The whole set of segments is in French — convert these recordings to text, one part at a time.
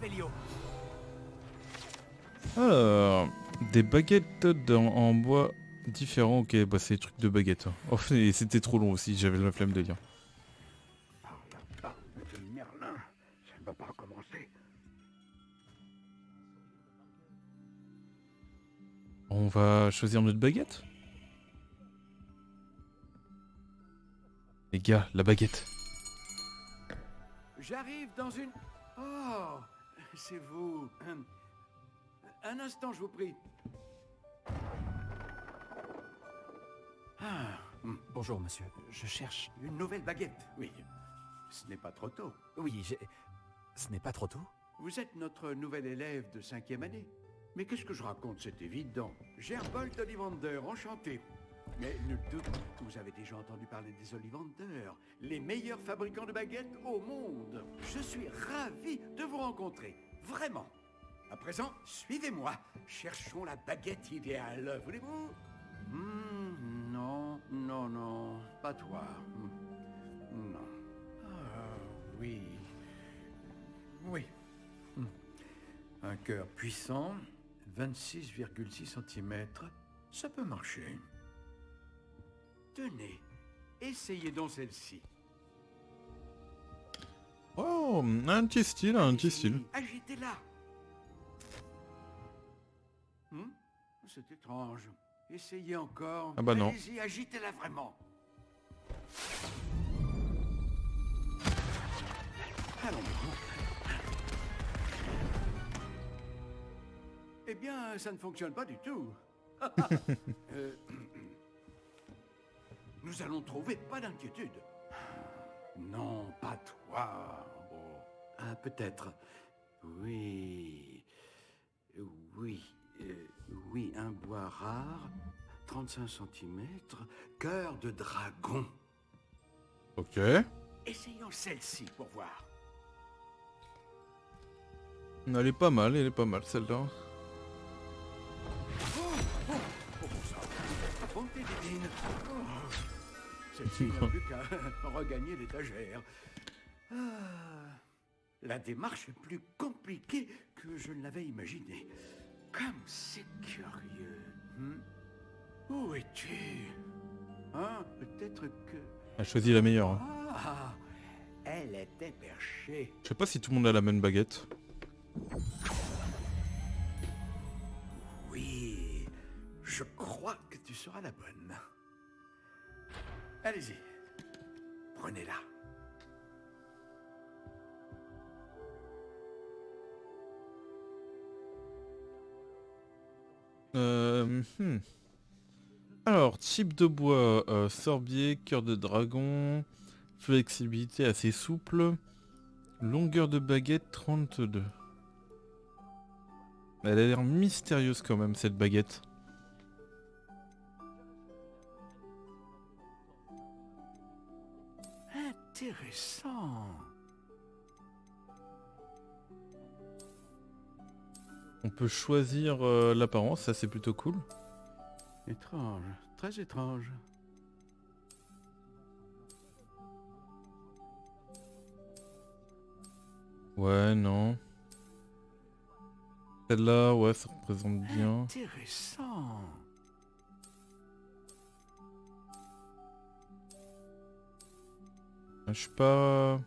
Revelio. Alors, des baguettes en bois différents. Ok, bah c'est des trucs de baguettes. Oh, et c'était trop long aussi, j'avais la flemme de lire. Par la barbe de Merlin, ça ne va pas recommencer. On va choisir notre baguette? Les gars, la baguette. J'arrive dans une... Oh, c'est vous. Un instant, je vous prie. Ah, Bonjour, monsieur. Je cherche... une nouvelle baguette, oui. Ce n'est pas trop tôt. Oui, j'ai... Ce n'est pas trop tôt? Vous êtes notre nouvel élève de 5e année. Mais qu'est-ce que je raconte, c'est évident. Gerbold Ollivander, enchanté. Mais nul doute que vous avez déjà entendu parler des Ollivander, les meilleurs fabricants de baguettes au monde. Je suis ravi de vous rencontrer, vraiment. À présent, suivez-moi. Cherchons la baguette idéale, voulez-vous? Non, non, non, pas toi. Non. Ah, oui. Oui. Un cœur puissant, 26,6 cm, ça peut marcher. Tenez, essayez donc celle-ci. Oh, un petit style, un petit style. Agitez-la. C'est étrange. Essayez encore. Ah bah non. Allez-y, agitez-la vraiment. Allons-y. Eh bien, ça ne fonctionne pas du tout. Euh, Nous allons trouver, pas d'inquiétude. Non, pas toi. Oh. Ah, peut-être. Oui. Oui. Oui, un bois rare, 35 cm, cœur de dragon. Ok. Essayons celle-ci pour voir. Elle est pas mal celle-là. Bonté divine. Oh. Celle-ci n'a plus qu'à regagner l'étagère. Ah. La démarche est plus compliquée que je ne l'avais imaginé. Comme c'est curieux. Où es-tu? Hein? Peut-être que... Elle a choisi la meilleure. Hein. Ah, elle était perchée. Je sais pas si tout le monde a la même baguette. Oui, je crois que tu seras la bonne. Allez-y, prenez-la. Alors, type de bois, sorbier, cœur de dragon, flexibilité assez souple, longueur de baguette 32. Elle a l'air mystérieuse quand même cette baguette. Intéressant. On peut choisir l'apparence, ça c'est plutôt cool. Étrange, très étrange. Ouais, non. Celle-là, ouais, ça représente bien. Intéressant. Je suis pas...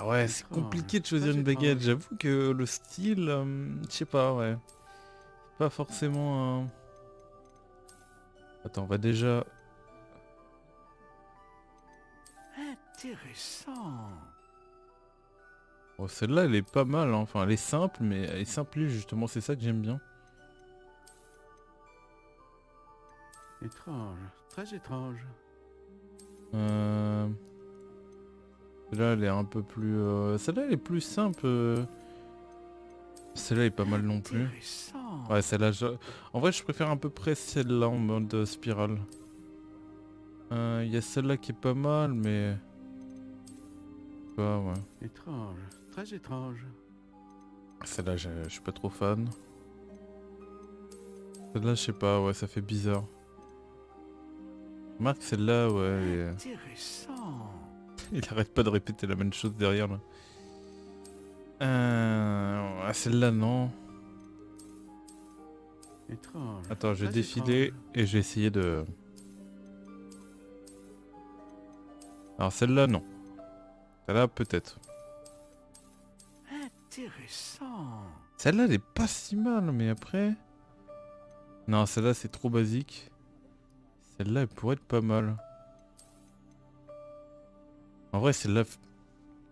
Ah ouais, c'est Étrange, compliqué de choisir très une baguette. étrange. J'avoue que le style, je sais pas, ouais. Pas forcément un... Attends, on va déjà... Intéressant. Oh, celle-là, elle est pas mal, hein. Enfin, elle est simple, mais elle est simplée, justement, c'est ça que j'aime bien. Étrange, très étrange. Celle-là, elle est un peu plus... Celle-là, elle est plus simple. Celle-là est pas mal non plus. Intéressant. Ouais, celle-là, en vrai, je préfère à peu près celle-là en mode spirale. Il y a celle-là qui est pas mal, mais... Ouais. Étrange, très étrange. Celle-là, je suis pas trop fan. Celle-là, je sais pas, ouais, ça fait bizarre. Remarque, celle-là, ouais, Intéressant. il arrête pas de répéter la même chose derrière, là. Ah, celle-là, non. Étrange. Attends, je vais Très défiler étrange. et je vais essayer de... Alors celle-là, non. Celle-là, peut-être. Intéressant. Celle-là, elle est pas si mal, mais après... Non, celle-là, c'est trop basique. Celle-là, elle pourrait être pas mal. En vrai, celle-là...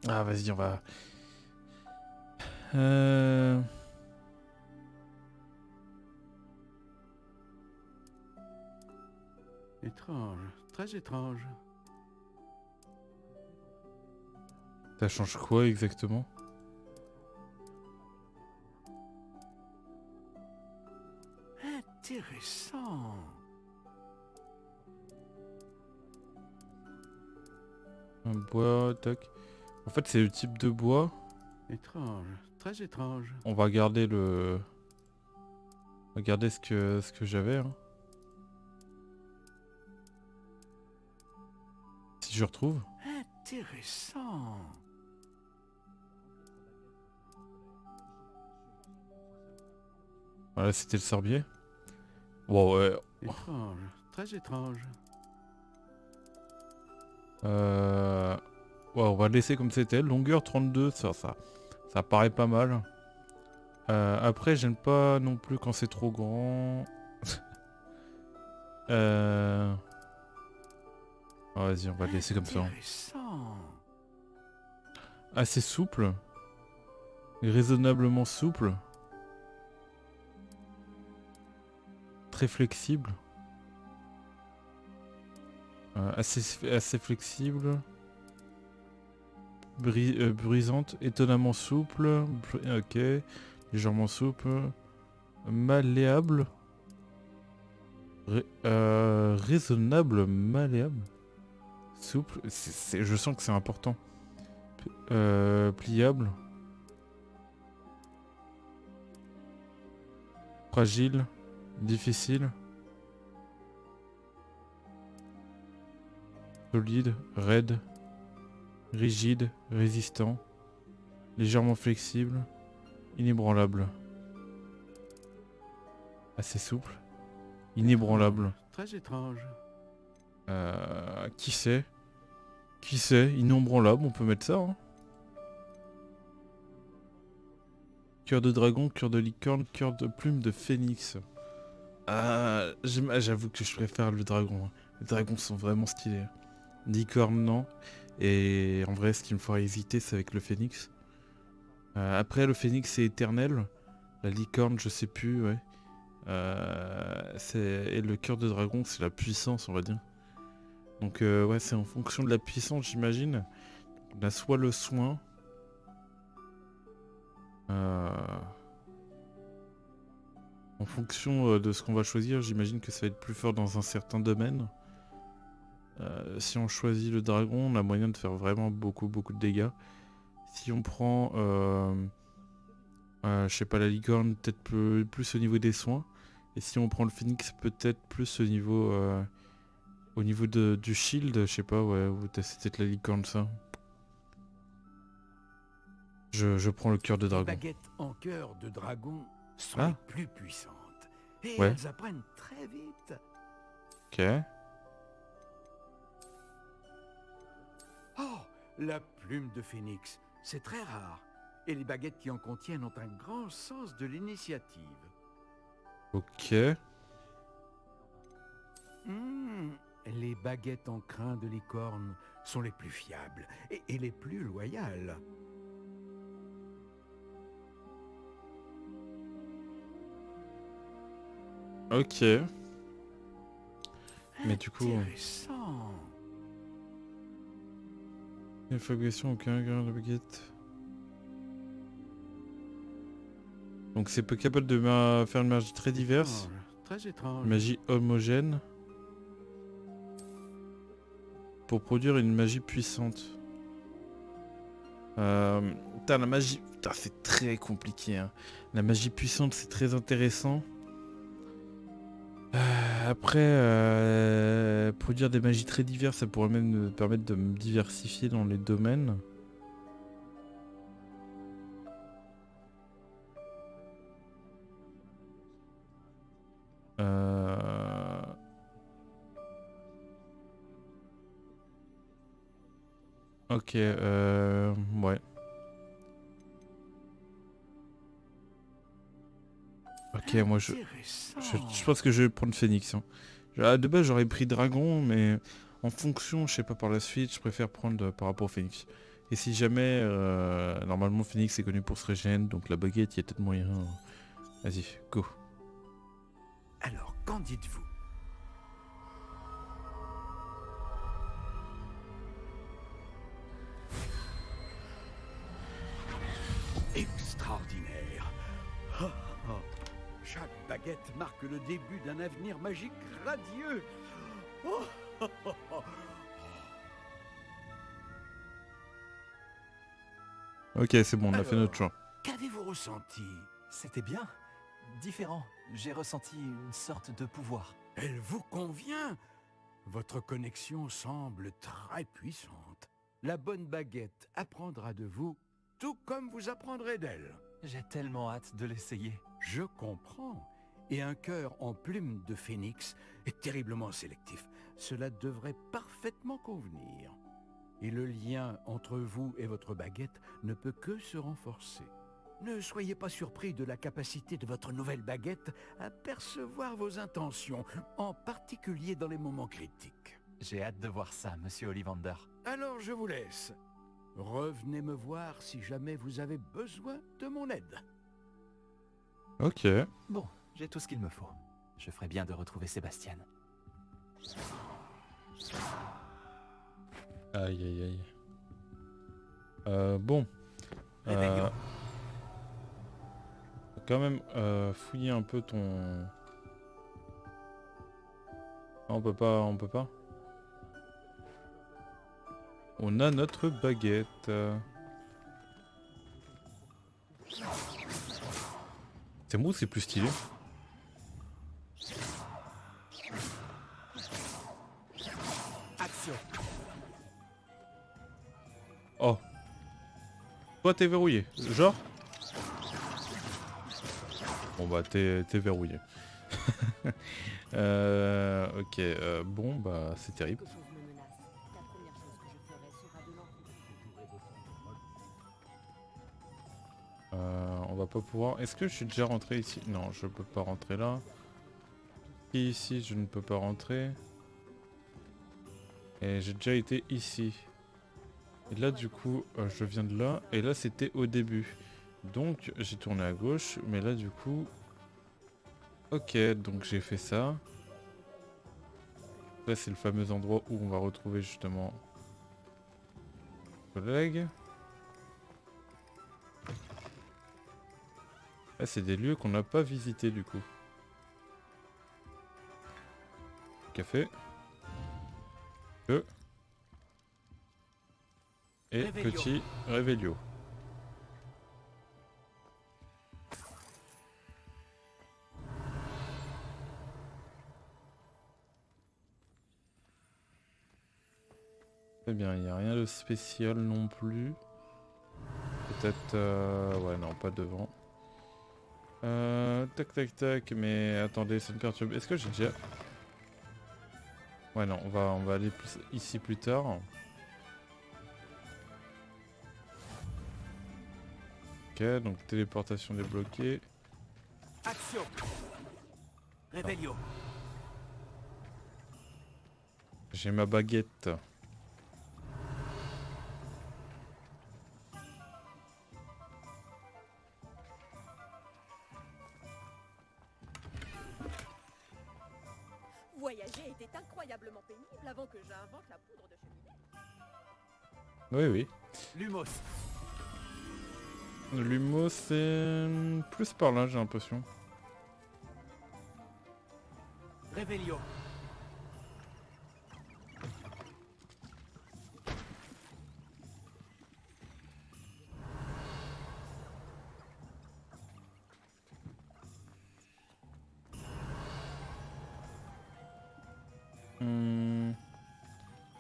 Ah, vas-y, on va... Euh... Étrange. Très étrange. Ça change quoi, exactement? Intéressant. Un bois, tac. En fait, c'est le type de bois. Étrange. Très étrange. On va garder le... On va garder ce que j'avais, hein. Si je retrouve. Intéressant. Voilà, c'était le sorbier. Bon, ouais. Étrange. Très étrange. Ouais, on va le laisser comme c'était. Longueur 32, ça paraît pas mal. Après, j'aime pas non plus quand c'est trop grand. Vas-y, on va le laisser comme ça. Intéressant. Assez souple. Raisonnablement souple. Très flexible. Assez flexible. Brisante. Étonnamment souple. Ok. Légèrement souple. Malléable. Raisonnable, malléable. Souple. Je sens que c'est important. Pliable. Fragile. Difficile. Solide. Raide. Rigide. Résistant. Légèrement flexible. Inébranlable. Assez souple. Inébranlable. Très étrange. Qui sait? Qui sait? Inébranlable, on peut mettre ça, hein. Cœur de dragon, cœur de licorne, cœur de plume de phénix. J'avoue que je préfère le dragon, hein. Les dragons sont vraiment stylés. Licorne, non. Et en vrai, ce qui me fera hésiter, c'est avec le phénix. Après, le phénix, c'est éternel. La licorne, je sais plus, ouais. Et le cœur de dragon, c'est la puissance, on va dire. Donc ouais, c'est en fonction de la puissance, j'imagine. On a soit le soin. En fonction de ce qu'on va choisir, j'imagine que ça va être plus fort dans un certain domaine. Si on choisit le dragon, on a moyen de faire vraiment beaucoup de dégâts. Si on prend, je sais pas, la licorne, peut-être plus au niveau des soins. Et si on prend le phénix, peut-être plus au niveau du shield, je sais pas, ouais, ou c'est peut-être la licorne ça. Je prends le cœur de Les dragon. baguettes en cœur de dragon sont Ah. les plus puissantes. Et Ouais. elles apprennent très vite. Ok. Oh, la plume de phénix, c'est très rare. Et les baguettes qui en contiennent ont un grand sens de l'initiative. Ok. Les baguettes en crin de licorne sont les plus fiables et les plus loyales. Ok. Mais du coup... Intéressant. Fabrication, aucun grain de baguette. Donc c'est peu capable de faire une magie très diverse. Étrange, très étrange. Magie homogène. Pour produire une magie puissante. Putain, la magie... Putain, c'est très compliqué, hein. La magie puissante, c'est très intéressant. Après, produire des magies très diverses, ça pourrait même me permettre de me diversifier dans les domaines. Ok, ouais. Ok, moi Intéressant. je pense que je vais prendre Phoenix. Hein. De base j'aurais pris Dragon, mais en fonction, je sais pas par la suite, je préfère prendre par rapport au Phoenix. Et si jamais, normalement Phoenix est connu pour se régénérer, donc la baguette, il y a peut-être moyen. Vas-y, go. Alors, qu'en dites-vous? Extraordinaire. Ah, ah. Chaque baguette marque le début d'un avenir magique radieux. Oh, oh, oh, oh. Ok, c'est bon, on a fait notre choix. Qu'avez-vous ressenti? C'était bien. Différent. J'ai ressenti une sorte de pouvoir. Elle vous convient? Votre connexion semble très puissante. La bonne baguette apprendra de vous, tout comme vous apprendrez d'elle. J'ai tellement hâte de l'essayer. Je comprends. Et un cœur en plume de phénix est terriblement sélectif. Cela devrait parfaitement convenir. Et le lien entre vous et votre baguette ne peut que se renforcer. Ne soyez pas surpris de la capacité de votre nouvelle baguette à percevoir vos intentions, en particulier dans les moments critiques. J'ai hâte de voir ça, monsieur Ollivander. Alors je vous laisse. Revenez me voir si jamais vous avez besoin de mon aide. Ok. Bon, j'ai tout ce qu'il me faut. Je ferais bien de retrouver Sébastien. Aïe aïe aïe. Bon. Réveillons. Quand même fouiller un peu ton... Ah, on peut pas, on peut pas. On a notre baguette. C'est moi ou c'est plus stylé? Action. Oh. Toi t'es verrouillé. Genre? Bon bah t'es verrouillé. Ok, bon bah c'est terrible. Quelque chose me menace. La première chose que je ferai sera de l'enfuir. On va pas pouvoir... Est-ce que je suis déjà rentré ici? Non, je peux pas rentrer là. Et ici, je ne peux pas rentrer. Et j'ai déjà été ici. Et là, du coup, je viens de là. Et là, c'était au début. Donc, j'ai tourné à gauche. Mais là, du coup... Ok, donc j'ai fait ça. Là, c'est le fameux endroit où on va retrouver justement... collègue. Là, c'est des lieux qu'on n'a pas visités du coup. Café. Feu. Et Réveillon. petit réveillon. Très bien, il n'y a rien de spécial non plus. Peut-être... ouais, non, pas devant. Tac tac tac, mais attendez, ça me perturbe. Est-ce que j'ai déjà... Ouais non, on va aller plus ici plus tard. Ok, donc téléportation débloquée. Action. Réveillon. J'ai ma baguette. Voyager était incroyablement pénible avant que j'invente la poudre de cheminée. Oui oui. Lumos. L'humo c'est plus par là j'ai l'impression. Réveillon.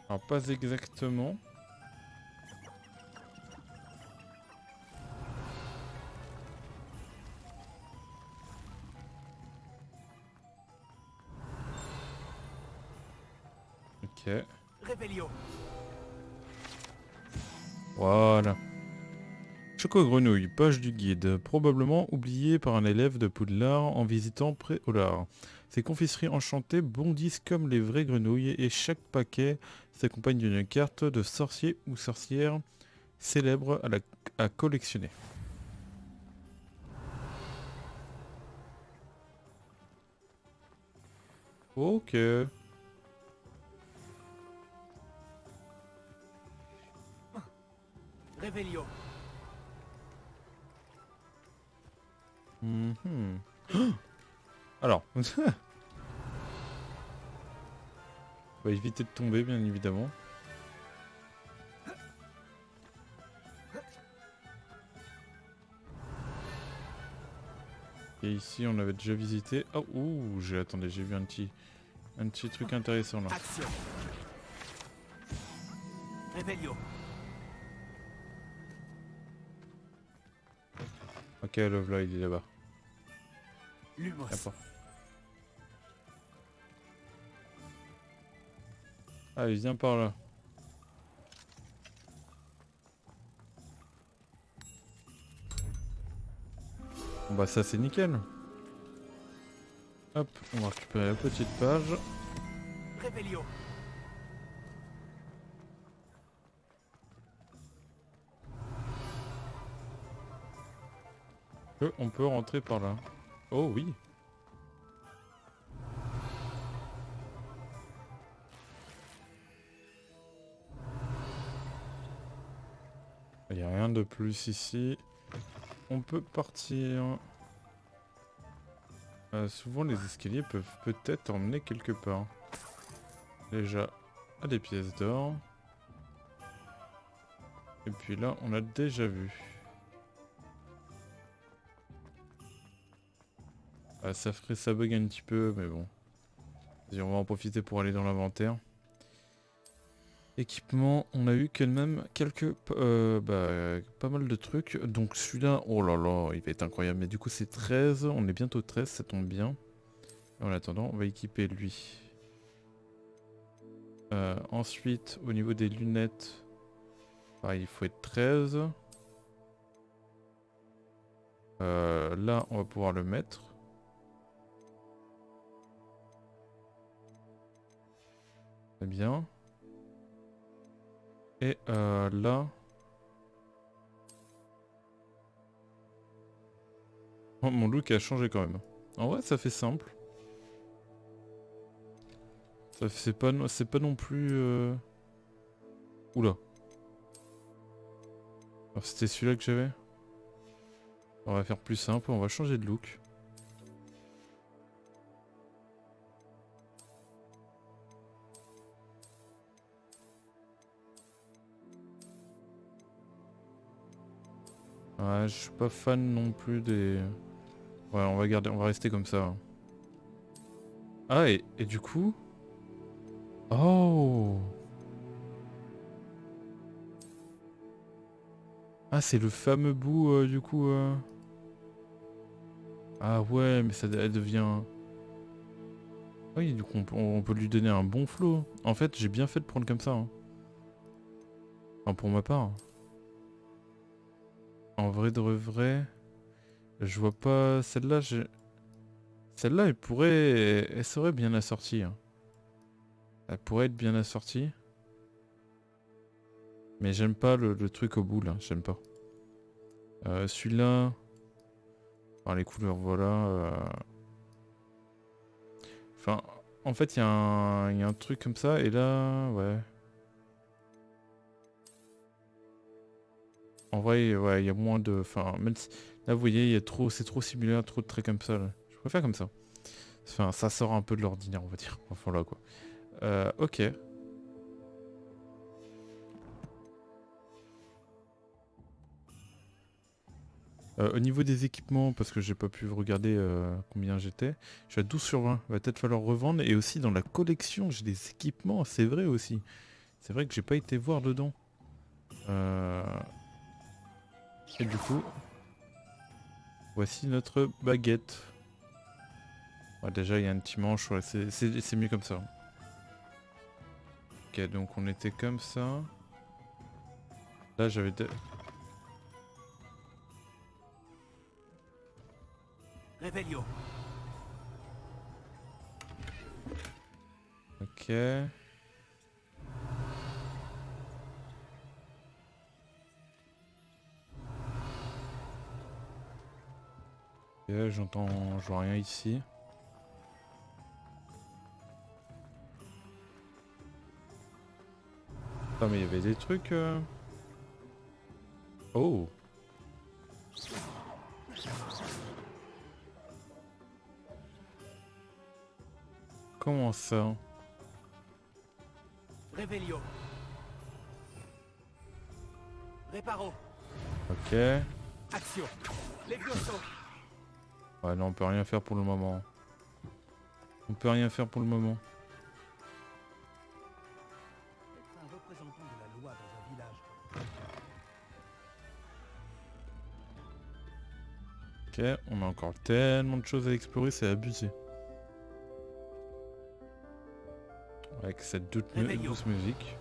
Alors pas exactement. Ok. Réveillon. Voilà. Choco-grenouille, page du guide, probablement oublié par un élève de Poudlard en visitant Pré-Olard. Ces confiseries enchantées bondissent comme les vraies grenouilles et chaque paquet s'accompagne d'une carte de sorcier ou sorcière célèbre à collectionner. Ok. Réveillon. Mhm. Alors, on va éviter de tomber bien évidemment. Et ici on avait déjà visité. Oh, ouh, attendez, j'ai vu un petit truc intéressant là. Action. Réveillon. Ok, Love là, il est là-bas. Lumos. Y'a pas. Allez, viens par là. Bon bah ça c'est nickel. Hop, on va récupérer la petite page. Réveillon. On peut rentrer par là. Oh oui. Il n'y a rien de plus ici. On peut partir. Souvent les escaliers peuvent peut-être emmener quelque part. Déjà à des pièces d'or. Et puis là on a déjà vu. Ah, ça bug un petit peu mais bon. Vas-y, on va en profiter pour aller dans l'inventaire. Équipement, on a eu quand même pas mal de trucs. Donc celui-là, oh là là, il va être incroyable. Mais du coup c'est 13, on est bientôt 13, ça tombe bien. En attendant, on va équiper lui. Ensuite, au niveau des lunettes, pareil, il faut être 13. Là, on va pouvoir le mettre. Très bien. Et là... Oh, mon look a changé quand même. En vrai, ça fait simple. C'est pas non plus... Oula. Alors, c'était celui-là que j'avais. On va faire plus simple, on va changer de look. Ouais, je suis pas fan non plus des... Ouais, on va rester comme ça. Ah, et du coup... Oh! Ah, c'est le fameux bout, du coup... Ah ouais, mais elle devient... Oui, du coup, on peut lui donner un bon flow. En fait, j'ai bien fait de prendre comme ça. Hein. Enfin, pour ma part. En vrai de vrai... Je vois pas... Celle-là, Celle-là, elle serait bien assortie. Hein. Elle pourrait être bien assortie. Mais j'aime pas le truc au bout, là. J'aime pas. Celui-là... Enfin, les couleurs, voilà. Enfin, en fait, il y a un truc comme ça, et là... Ouais. En vrai, ouais, il y a moins de... Enfin, même si... Là, vous voyez, c'est trop similaire, trop de traits comme ça, là. Je préfère comme ça. Enfin, ça sort un peu de l'ordinaire, on va dire. Enfin, là, quoi. Ok. Au niveau des équipements, parce que j'ai pas pu regarder combien j'étais, je suis à 12 sur 20. Va peut-être falloir revendre. Et aussi, dans la collection, j'ai des équipements, c'est vrai aussi. C'est vrai que j'ai pas été voir dedans. Et du coup... Voici notre baguette. Ouais, déjà, il y a un petit manche, ouais, c'est mieux comme ça. Ok, donc on était comme ça. Là j'avais... Revelio. Ok. Ok, j'entends... Je vois rien ici. Ah mais il y avait des trucs... Oh. Comment ça? Revelio. Reparo. Ok. Axio. Levioso. Ouais non, on peut rien faire pour le moment. On peut rien faire pour le moment. Être un représentant de la loi dans un village. Ok, on a encore tellement de choses à explorer, c'est abusé. Avec cette douce musique.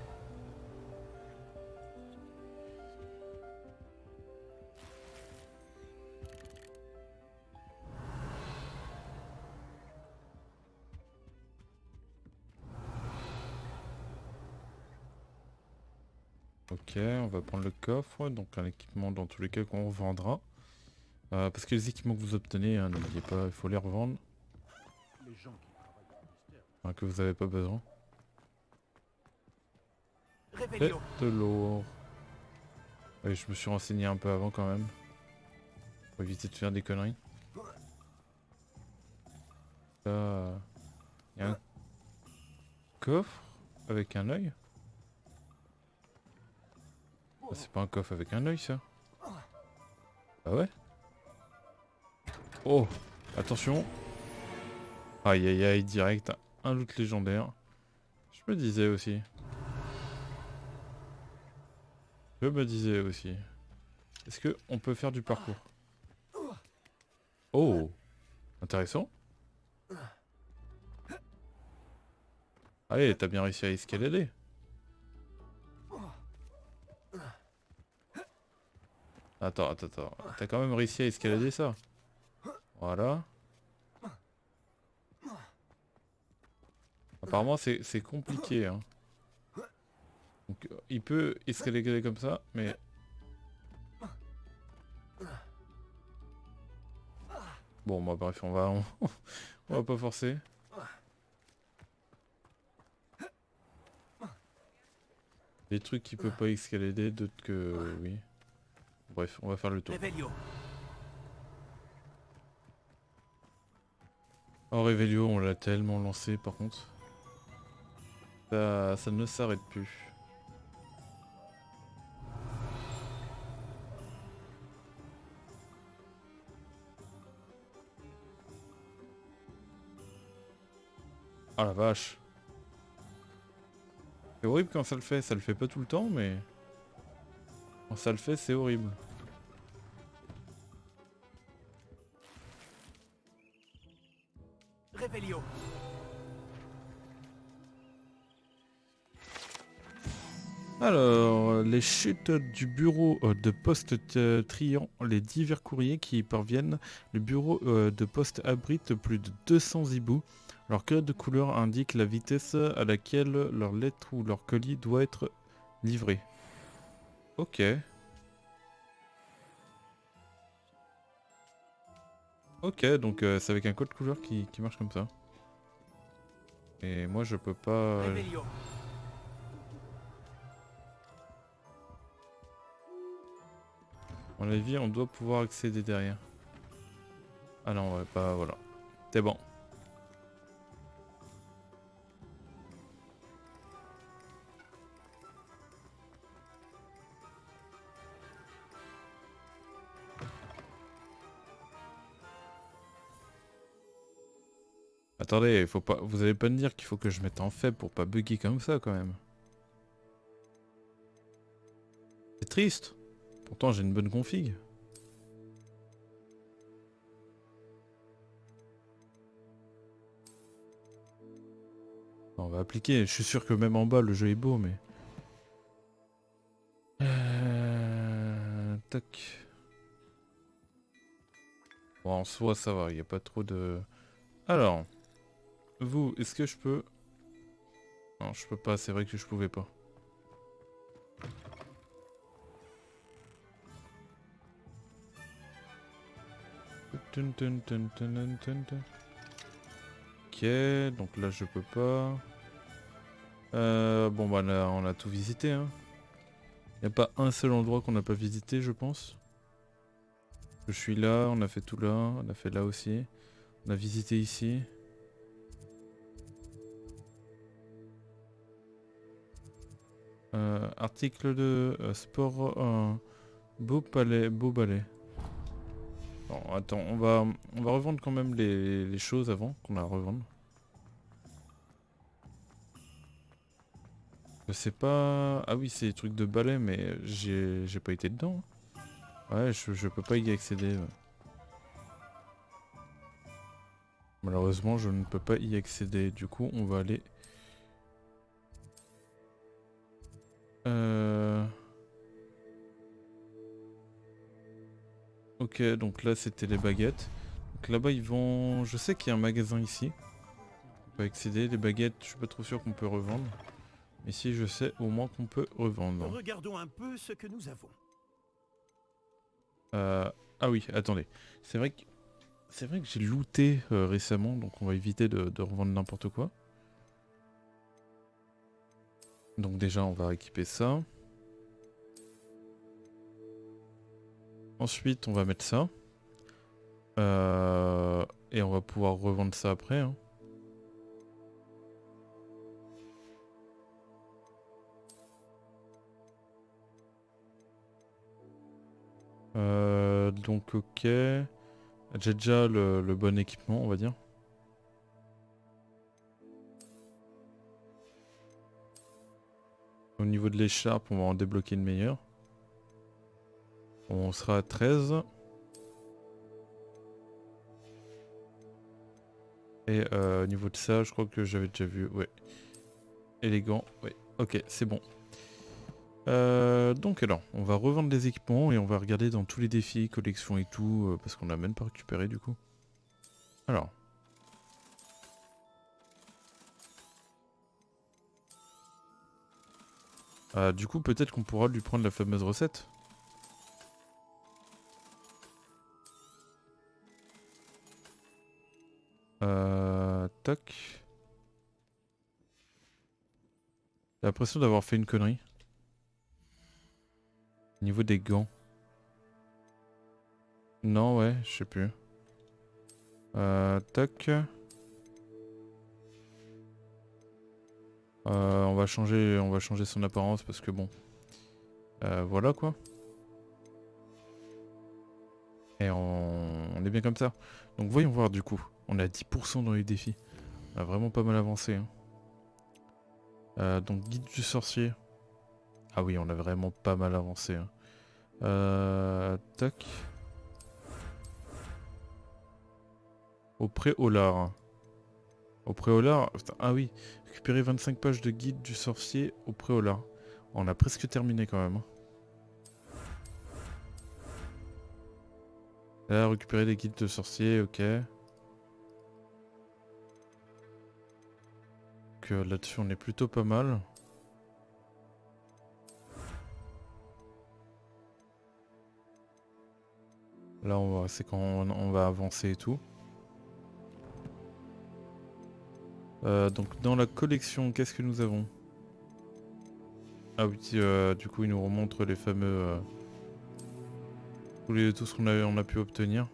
Ok, on va prendre le coffre, donc un équipement dans tous les cas qu'on revendra. Parce que les équipements que vous obtenez, hein, n'oubliez pas, il faut les revendre. Les gens qui travaillent au ministère. Hein, que vous n'avez pas besoin. Et Revelio. de l'or. Ouais, je me suis renseigné un peu avant quand même. Pour éviter de faire des conneries. Là, il y a un coffre avec un œil. Ah, c'est pas un coffre avec un œil ça. Ah ouais? Oh, attention. Aïe aïe aïe, direct, un loot légendaire. Je me disais aussi. Je me disais aussi. Est-ce que on peut faire du parcours? Oh, intéressant. Allez, t'as bien réussi à escalader. Attends. T'as quand même réussi à escalader ça. Voilà. Apparemment c'est compliqué hein. Donc il peut escalader comme ça, mais... Bon bah bref, on va pas forcer. Des trucs qu'il peut pas escalader, d'autres que oui. Bref, on va faire le tour. Revelio. Oh Revelio, on l'a tellement lancé par contre. Ça ne s'arrête plus. Ah la vache. C'est horrible quand ça le fait pas tout le temps mais... Quand ça le fait c'est horrible. Revelio. Alors, les chutes du bureau de poste triant les divers courriers qui y parviennent. Le bureau de poste abrite plus de 200 hiboux. Leur code de couleur indique la vitesse à laquelle leur lettre ou leur colis doit être livré. Ok. Ok, donc c'est avec un code couleur qui marche comme ça. Et moi je peux pas... Revelio. À mon avis, on doit pouvoir accéder derrière. Ah non, ouais, pas voilà. C'est bon. Attendez, faut pas... vous allez pas me dire qu'il faut que je mette en faible pour pas bugger comme ça quand même. C'est triste. Pourtant j'ai une bonne config. On va appliquer, je suis sûr que même en bas le jeu est beau mais... tac. Bon, en soi, ça va, il n'y a pas trop de... Alors, vous, est-ce que je peux... Non, je peux pas, c'est vrai que je pouvais pas. Ok, donc là je peux pas. Bon bah là on a tout visité hein. Y a pas un seul endroit qu'on n'a pas visité je pense. Je suis là, on a fait tout là, on a fait là aussi. On a visité ici. Article de sport beau palais, beau balai. Bon, attends, on va revendre quand même les choses avant qu'on a à revendre. Je sais pas... Ah oui, c'est des trucs de balai, mais j'ai pas été dedans. Ouais, je peux pas y accéder. Ouais. Malheureusement, je ne peux pas y accéder. Du coup, on va aller... Ok, donc là, c'était les baguettes. Donc là-bas, ils vont... Je sais qu'il y a un magasin ici. On peut accéder. Les baguettes, je suis pas trop sûr qu'on peut revendre. Mais si, je sais au moins qu'on peut revendre. Regardons un peu ce que nous avons. Ah oui, attendez. C'est vrai que j'ai looté récemment, donc on va éviter de revendre n'importe quoi. Donc déjà, on va équiper ça. Ensuite, on va mettre ça. Et on va pouvoir revendre ça après. Hein. Donc ok. J'ai déjà le bon équipement, on va dire. Au niveau de l'écharpe, on va en débloquer une meilleure. On sera à 13. Et au niveau de ça, je crois que j'avais déjà vu. Ouais. Élégant. Ouais. Ok, c'est bon. Donc alors, on va revendre les équipements et on va regarder dans tous les défis, collections et tout, parce qu'on n'a même pas récupéré du coup. Alors. Du coup, peut-être qu'on pourra lui prendre la fameuse recette. Toc. J'ai l'impression d'avoir fait une connerie. Au niveau des gants. Non, ouais, je sais plus. Toc. On va changer son apparence parce que bon. Voilà quoi. Et on est bien comme ça. Donc voyons voir du coup. On est à 10% dans les défis. On a vraiment pas mal avancé. Hein. Donc guide du sorcier. Ah oui, on a vraiment pas mal avancé. Hein. Tac. Au préolard. Au préolard. Ah oui. Récupérer 25 pages de guide du sorcier au préolard. On a presque terminé quand même. Hein. Là, récupérer des guides de sorcier, ok. Donc là-dessus, on est plutôt pas mal. Là, c'est quand on va avancer et tout. Donc dans la collection, qu'est-ce que nous avons? Ah oui, du coup, il nous remontre les fameux... tout ce qu'on on a pu obtenir.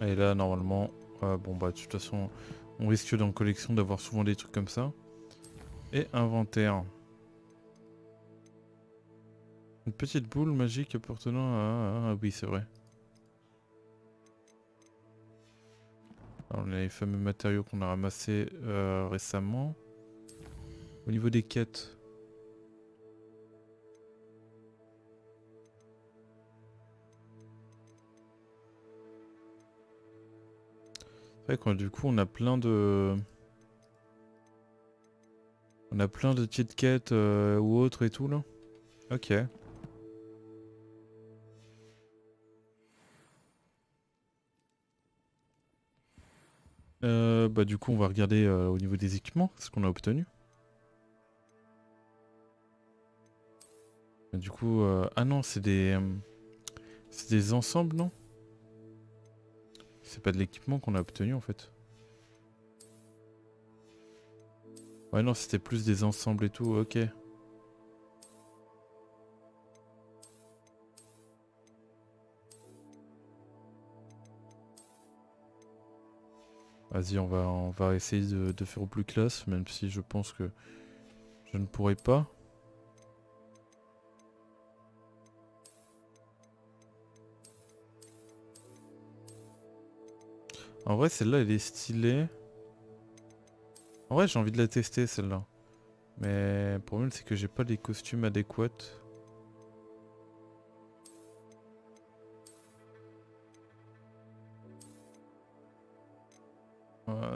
Et là, normalement, bon bah de toute façon, on risque dans la collection d'avoir souvent des trucs comme ça. Et inventaire. Une petite boule magique appartenant à... Ah oui, c'est vrai. Alors, on a les fameux matériaux qu'on a ramassés récemment. Au niveau des quêtes. C'est vrai que du coup on a plein de On a plein de petites quêtes ou autres et tout là. Ok. Bah du coup on va regarder au niveau des équipements, ce qu'on a obtenu. Du coup, ah non, c'est des ensembles, non? C'est pas de l'équipement qu'on a obtenu en fait. Ouais non, c'était plus des ensembles et tout, ok. Vas-y, on va essayer de faire au plus classe, même si je pense que je ne pourrai pas. En vrai, celle-là, elle est stylée. En vrai, j'ai envie de la tester, celle-là. Mais le problème, c'est que j'ai pas les costumes adéquats.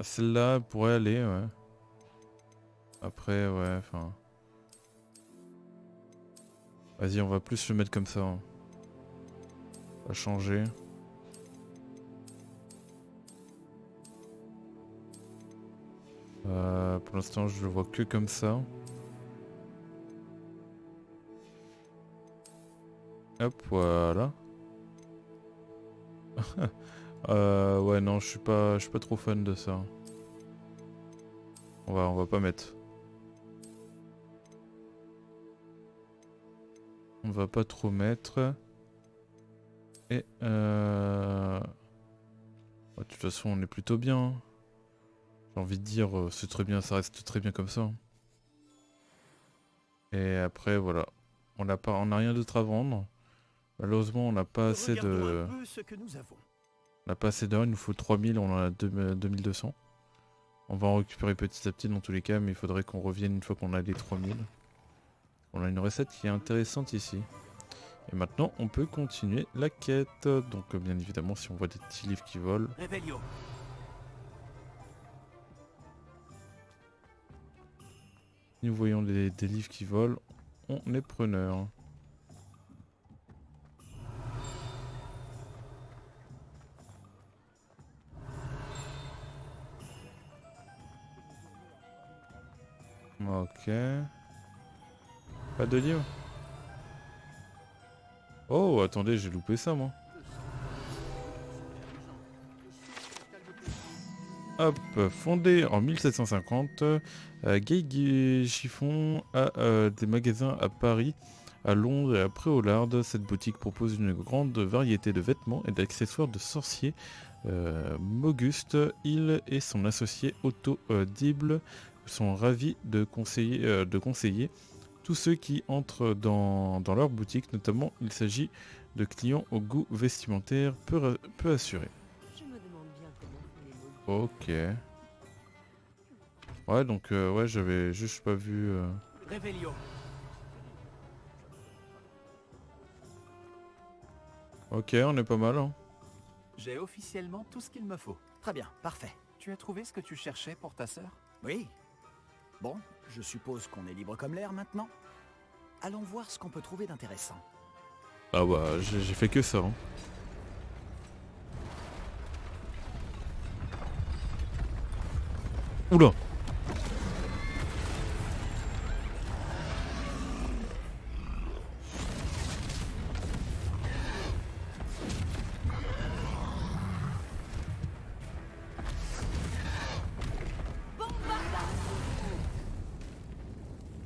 Celle-là pourrait aller, ouais. Après, ouais, enfin... Vas-y, on va plus le mettre comme ça. Hein. On va changer. Pour l'instant, je le vois que comme ça. Hop, voilà. Ouais, non, je suis pas trop fan de ça. On va pas mettre. On va pas trop mettre. Et de toute façon, on est plutôt bien. J'ai envie de dire, c'est très bien, ça reste très bien comme ça. Et après, voilà. On n'a rien d'autre à vendre. Malheureusement, on n'a pas assez de... Regardons un peu ce que nous avons. On n'a pas assez d'heures, il nous faut 3000, on en a 2200. On va en récupérer petit à petit dans tous les cas, mais il faudrait qu'on revienne une fois qu'on a les 3000. On a une recette qui est intéressante ici. Et maintenant, on peut continuer la quête. Donc bien évidemment, si on voit des petits livres qui volent... Revelio. Si nous voyons des livres qui volent, on est preneur. Ok. Pas de livre. Oh, attendez, j'ai loupé ça, moi. Hop, fondé en 1750, Gay Chiffon a des magasins à Paris, à Londres et à Préolard. Cette boutique propose une grande variété de vêtements et d'accessoires de sorciers. Mauguste, il et son associé Otto Dible sont ravis de conseiller tous ceux qui entrent dans leur boutique. Notamment, il s'agit de clients au goût vestimentaire peu assuré. Je me demande bien comment font les mots. Ok. Ouais, donc ouais, j'avais juste pas vu... Revelio. Ok, on est pas mal. Hein. J'ai officiellement tout ce qu'il me faut. Très bien, parfait. Tu as trouvé ce que tu cherchais pour ta sœur? Oui. Bon, je suppose qu'on est libre comme l'air maintenant. Allons voir ce qu'on peut trouver d'intéressant. Ah bah, j'ai fait que ça. Hein. Oula!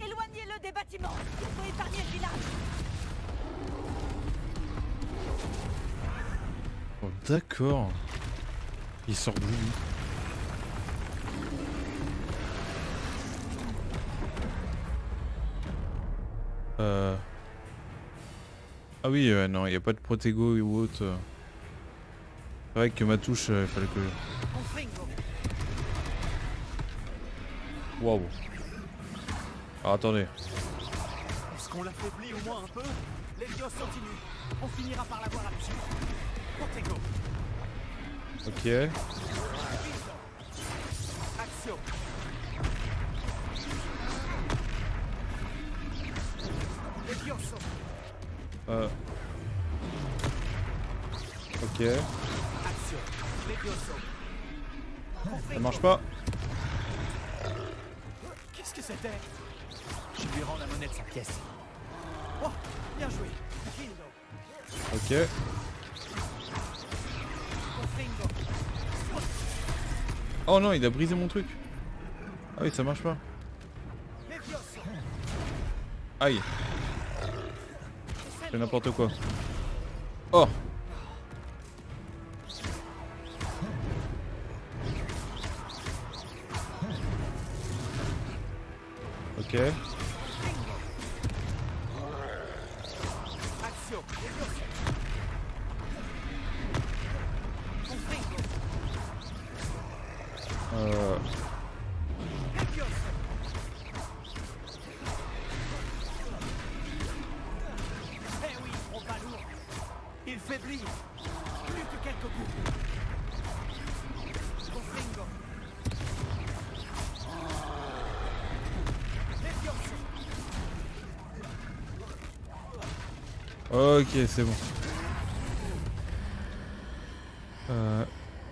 Éloignez-le des bâtiments. Il faut épargner le village. Oh, d'accord. Il sort d'où lui? Ah oui, non, il n'y a pas de protégo ou autre. C'est vrai que ma touche, il fallait que... Waouh. Alors attendez. Est-ce qu'on l'affaiblit au moins un peu? L'Hélios continue. On finira par l'avoir à la suite. Protego. Ok. Action. Ok. Action. Levioso. Ça marche pas. Qu'est-ce que c'était? Je lui rends la monnaie de sa pièce. Oh, bien joué. Bingo. Ok. Confringo. Oh non, il a brisé mon truc. Ah oui, ça marche pas. Levioso. Aïe. C'est n'importe quoi. Oh. Ok. Action. Levioso. Confringo. Levioso. Eh oui, on va lourd. Il faiblit. Plus que quelques coups. Confringo. Levioso. Ok, c'est bon.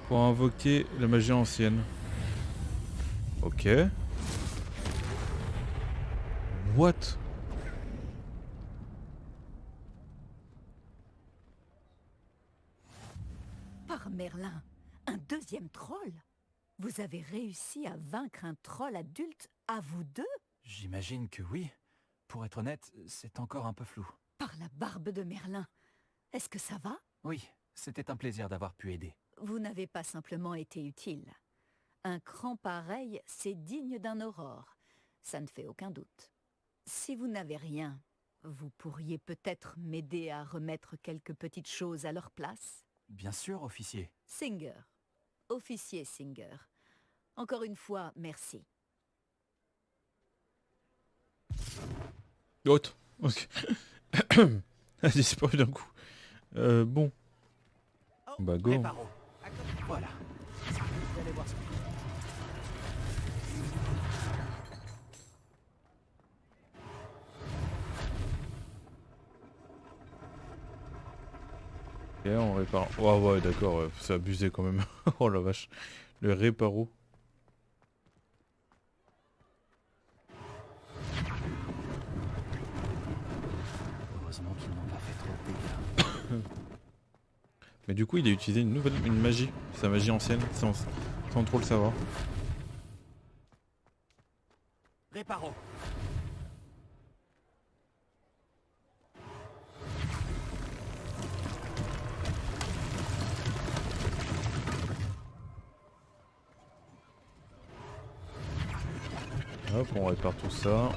Pour invoquer la magie ancienne. Ok. What? Par Merlin, un deuxième troll? Vous avez réussi à vaincre un troll adulte à vous deux? J'imagine que oui. Pour être honnête, c'est encore un peu flou. Par la barbe de Merlin. Est-ce que ça va? Oui, c'était un plaisir d'avoir pu aider. Vous n'avez pas simplement été utile. Un cran pareil, c'est digne d'un aurore. Ça ne fait aucun doute. Si vous n'avez rien, vous pourriez peut-être m'aider à remettre quelques petites choses à leur place? Bien sûr, officier. Singer. Officier Singer. Encore une fois, merci. Haute. Ok. Elle a disparu d'un coup. Bon. Oh, Bah go. Réparo. Voilà. Vous allez voir ce que Ok, on répare. Oh ouais, d'accord, ouais, c'est abusé quand même. Oh la vache. Le réparo. Heureusement qu'ils n'ont pas fait trop de dégâts. Mais du coup, il a utilisé une magie. Sa magie ancienne, sans trop le savoir. Réparo. Hop, on répare tout ça.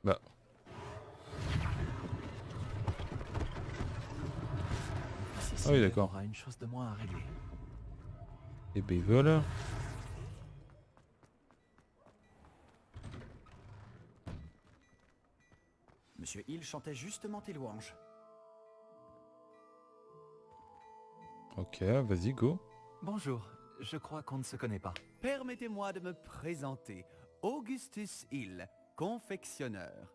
Bah. Ah oui, d'accord. Il y aura une chose de moins à régler. Et ben voilà. Monsieur Hill chantait justement tes louanges. Ok, vas-y, go. Bonjour, je crois qu'on ne se connaît pas. Permettez-moi de me présenter. Augustus Hill, confectionneur.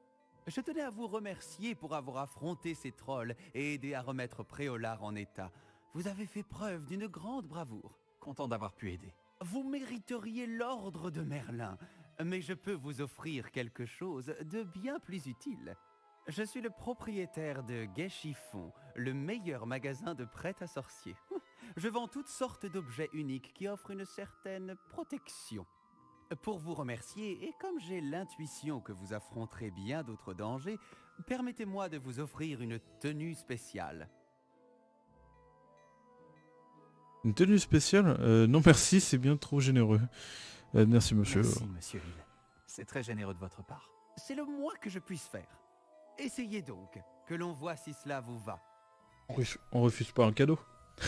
Je tenais à vous remercier pour avoir affronté ces trolls et aidé à remettre Préolard en état. Vous avez fait preuve d'une grande bravoure. Content d'avoir pu aider. Vous mériteriez l'ordre de Merlin, mais je peux vous offrir quelque chose de bien plus utile. Je suis le propriétaire de Gai Chiffon, le meilleur magasin de prêt à sorcier. Je vends toutes sortes d'objets uniques qui offrent une certaine protection. Pour vous remercier, et comme j'ai l'intuition que vous affronterez bien d'autres dangers, permettez-moi de vous offrir une tenue spéciale. Une tenue spéciale? Non merci, c'est bien trop généreux. Merci monsieur. Merci, monsieur Hill. C'est très généreux de votre part. C'est le moins que je puisse faire. Essayez donc, que l'on voit si cela vous va. On refuse pas un cadeau.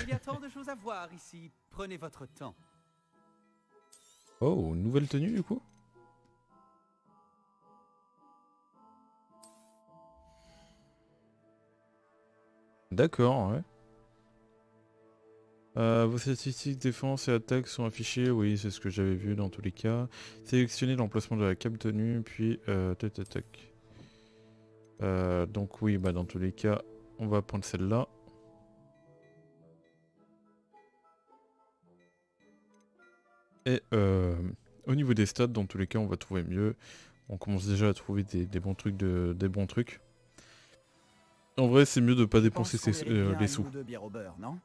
Il y a tant de choses à voir ici, prenez votre temps. Oh, nouvelle tenue du coup? D'accord, ouais. Vos statistiques défense et attaque sont affichées, oui c'est ce que j'avais vu dans tous les cas. Sélectionnez l'emplacement de la cape tenue, puis tac tac tac. Donc oui, bah dans tous les cas, on va prendre celle-là. Et au niveau des stats, dans tous les cas, on va trouver mieux. On commence déjà à trouver des bons trucs des bons trucs. En vrai, c'est mieux de pas dépenser Je pense qu'on mérite bien les une sous. ou deux bières au beurre, non?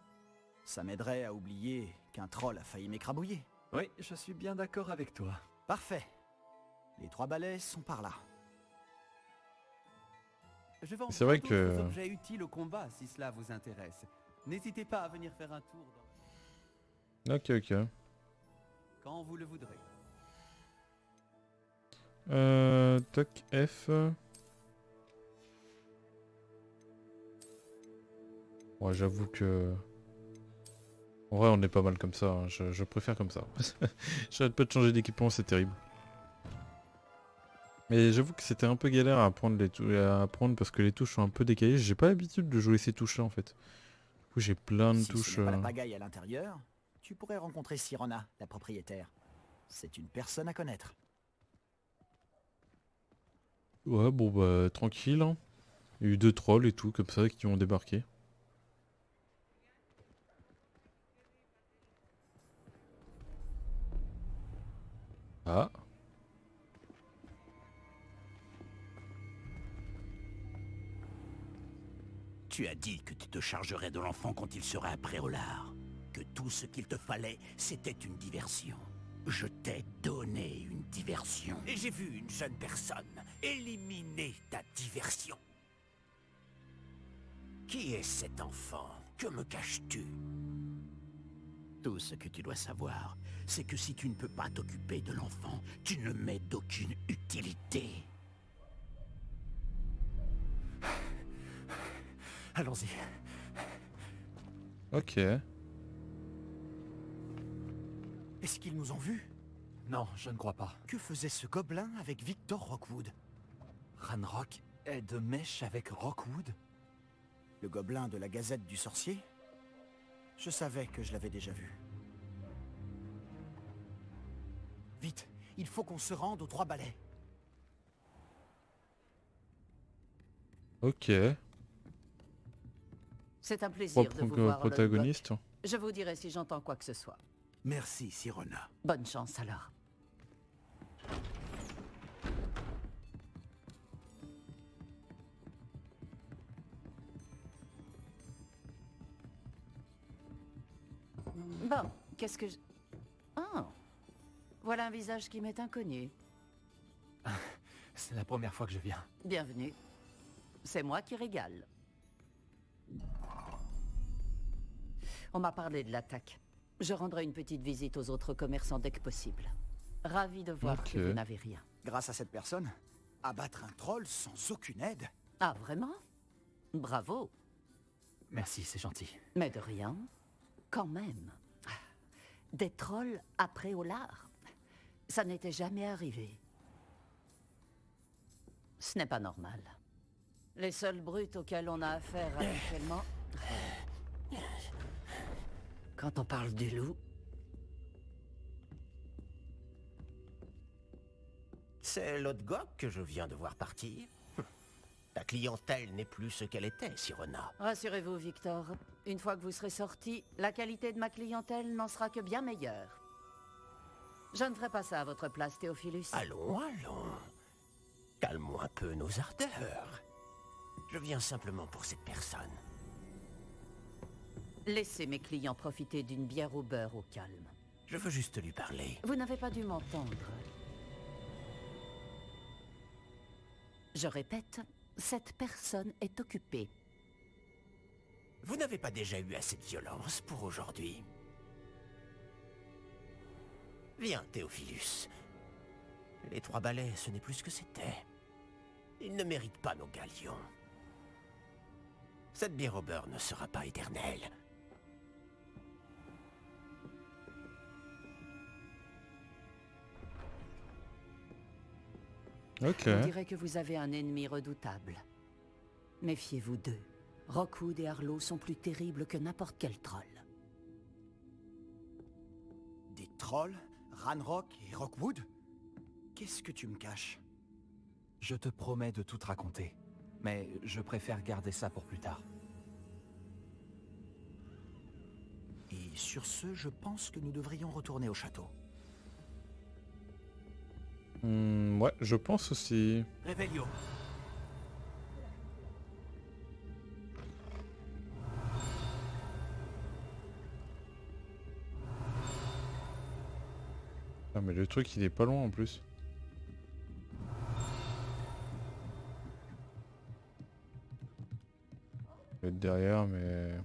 Ça m'aiderait à oublier qu'un troll a failli m'écrabouiller. Oui, je suis bien d'accord avec toi. Parfait. Les 3 balais sont par là. Je vends C'est vrai plein que- d'autres objets utiles au combat si cela vous intéresse. N'hésitez pas à venir faire un tour Ok, ok. quand vous le voudrez. Toc F. Ouais, j'avoue que... En vrai, on est pas mal comme ça, hein. Je préfère comme ça. J'arrête pas de changer d'équipement, c'est terrible. Mais j'avoue que c'était un peu galère à apprendre, à apprendre parce que les touches sont un peu décalées. J'ai pas l'habitude de jouer ces touches-là en fait. Du coup, j'ai plein de Si touches... ce n'est pas la pagaille à l'intérieur, tu pourrais rencontrer Sirona, la propriétaire. C'est une personne à connaître. Ouais, bon bah tranquille, hein. Il y a eu 2 trolls et tout comme ça qui ont débarqué. Ah. Tu as dit que tu te chargerais de l'enfant quand il serait après au lard. Que tout ce qu'il te fallait, c'était une diversion. Je t'ai donné une diversion. Et j'ai vu une jeune personne éliminer ta diversion. Qui est cet enfant? Que me caches-tu? Tout ce que tu dois savoir, c'est que si tu ne peux pas t'occuper de l'enfant, tu ne m'es d'aucune utilité. Allons-y. Ok. Est-ce qu'ils nous ont vus? Non, je ne crois pas. Que faisait ce gobelin avec Victor Rockwood? Ranrock est de mèche avec Rockwood? Le gobelin de la Gazette du Sorcier? Je savais que je l'avais déjà vu. Vite, il faut qu'on se rende aux 3 balais. Ok. C'est un plaisir de vous voir, Protagoniste. Lodbrok. Je vous dirai si j'entends quoi que ce soit. Merci, Sirona. Bonne chance alors. Bon, qu'est-ce que je... Oh, voilà un visage qui m'est inconnu. C'est la première fois que je viens. Bienvenue. C'est moi qui régale. On m'a parlé de l'attaque. Je rendrai une petite visite aux autres commerçants dès que possible. Ravi de voir Ok. que vous n'avez rien. Grâce à cette personne, abattre un troll sans aucune aide? Ah, vraiment? Bravo. Merci, c'est gentil. Mais de rien. Quand même. Des trolls après au lard. Ça n'était jamais arrivé. Ce n'est pas normal. Les seules brutes auxquelles on a affaire habituellement... Quand on parle du loup... C'est Lodgok que je viens de voir partir. Ta clientèle n'est plus ce qu'elle était, Sirona. Rassurez-vous, Victor. Une fois que vous serez sorti, la qualité de ma clientèle n'en sera que bien meilleure. Je ne ferai pas ça à votre place, Théophilus. Allons, allons. Calmons un peu nos ardeurs. Je viens simplement pour cette personne. Laissez mes clients profiter d'une bière au beurre au calme. Je veux juste lui parler. Vous n'avez pas dû m'entendre. Je répète, cette personne est occupée. Vous n'avez pas déjà eu assez de violence pour aujourd'hui? Viens, Théophilus. Les 3 balais, ce n'est plus ce que c'était. Ils ne méritent pas nos galions. Cette bière au beurre ne sera pas éternelle. Ok. On dirait que vous avez un ennemi redoutable. Méfiez-vous d'eux. Rockwood et Arlo sont plus terribles que n'importe quel troll. Troll, Ranrock et Rockwood? Qu'est-ce que tu me caches? Je te promets de tout te raconter, mais je préfère garder ça pour plus tard. Et sur ce, je pense que nous devrions retourner au château. Ouais, je pense aussi. Réveillon. Ah mais le truc il est pas loin en plus. Il va être derrière mais...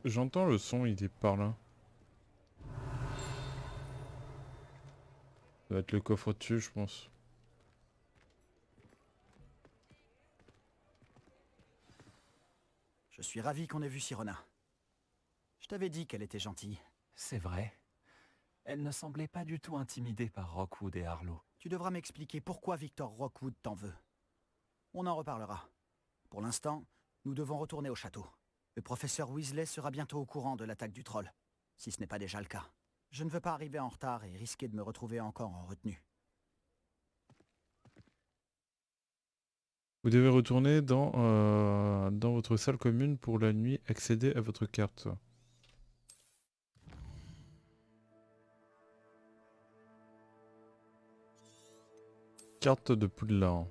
J'entends le son, il est par là. Ça va être le coffre au-dessus je pense. Je suis ravi qu'on ait vu Sirona. Je t'avais dit qu'elle était gentille. C'est vrai. Elle ne semblait pas du tout intimidée par Rockwood et Harlow. Tu devras m'expliquer pourquoi Victor Rockwood t'en veut. On en reparlera. Pour l'instant, nous devons retourner au château. Le professeur Weasley sera bientôt au courant de l'attaque du troll, si ce n'est pas déjà le cas. Je ne veux pas arriver en retard et risquer de me retrouver encore en retenue. Vous devez retourner dans votre salle commune pour la nuit, accéder à votre carte. Carte de Poudlard.